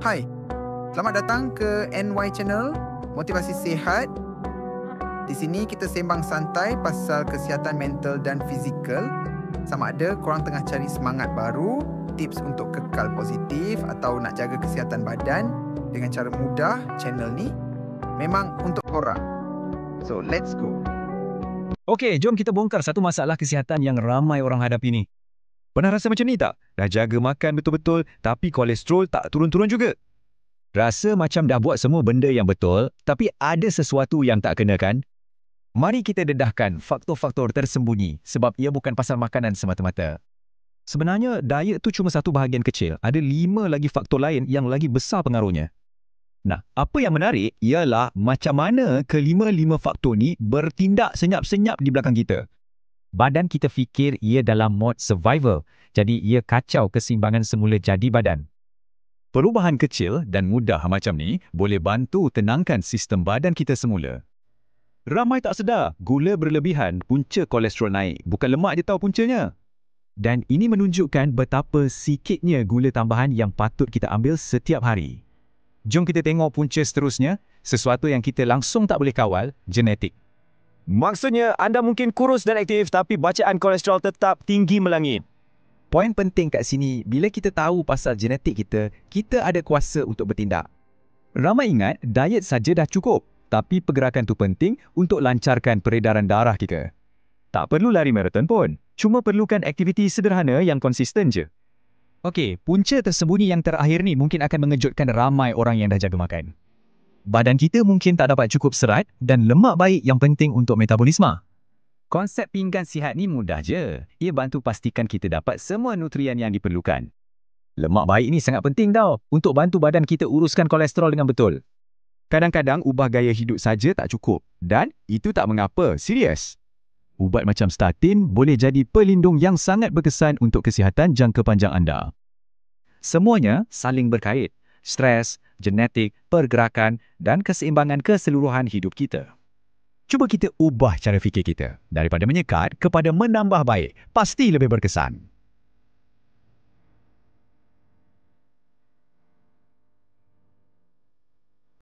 Hai, selamat datang ke NY Channel, Motivasi Sihat. Di sini kita sembang santai pasal kesihatan mental dan fizikal. Sama ada korang tengah cari semangat baru, tips untuk kekal positif atau nak jaga kesihatan badan dengan cara mudah, channel ni memang untuk korang. So, let's go. Okey, jom kita bongkar satu masalah kesihatan yang ramai orang hadapi ni. Pernah rasa macam ni tak? Dah jaga makan betul-betul, tapi kolesterol tak turun-turun juga. Rasa macam dah buat semua benda yang betul, tapi ada sesuatu yang tak kena kan? Mari kita dedahkan faktor-faktor tersembunyi sebab ia bukan pasal makanan semata-mata. Sebenarnya, diet tu cuma satu bahagian kecil. Ada 5 lagi faktor lain yang lagi besar pengaruhnya. Nah, apa yang menarik ialah macam mana kelima-lima faktor ni bertindak senyap-senyap di belakang kita. Badan kita fikir ia dalam mode survival, jadi ia kacau keseimbangan semula jadi badan. Perubahan kecil dan mudah macam ni boleh bantu tenangkan sistem badan kita semula. Ramai tak sedar, gula berlebihan punca kolesterol naik, bukan lemak je tahu puncanya. Dan ini menunjukkan betapa sikitnya gula tambahan yang patut kita ambil setiap hari. Jom kita tengok punca seterusnya, sesuatu yang kita langsung tak boleh kawal, genetik. Maksudnya, anda mungkin kurus dan aktif tapi bacaan kolesterol tetap tinggi melangit. Poin penting kat sini, bila kita tahu pasal genetik kita, kita ada kuasa untuk bertindak. Ramai ingat, diet saja dah cukup, tapi pergerakan tu penting untuk lancarkan peredaran darah kita. Tak perlu lari maraton pun, cuma perlukan aktiviti sederhana yang konsisten je. Okey, punca tersembunyi yang terakhir ni mungkin akan mengejutkan ramai orang yang dah jaga makan. Badan kita mungkin tak dapat cukup serat dan lemak baik yang penting untuk metabolisme. Konsep pinggan sihat ni mudah je. Ia bantu pastikan kita dapat semua nutrien yang diperlukan. Lemak baik ni sangat penting tau untuk bantu badan kita uruskan kolesterol dengan betul. Kadang-kadang ubah gaya hidup saja tak cukup dan itu tak mengapa, serius. Ubat macam statin boleh jadi pelindung yang sangat berkesan untuk kesihatan jangka panjang anda. Semuanya saling berkait. Stres, genetik, pergerakan dan keseimbangan keseluruhan hidup kita. Cuba kita ubah cara fikir kita daripada menyekat kepada menambah baik. Pasti lebih berkesan.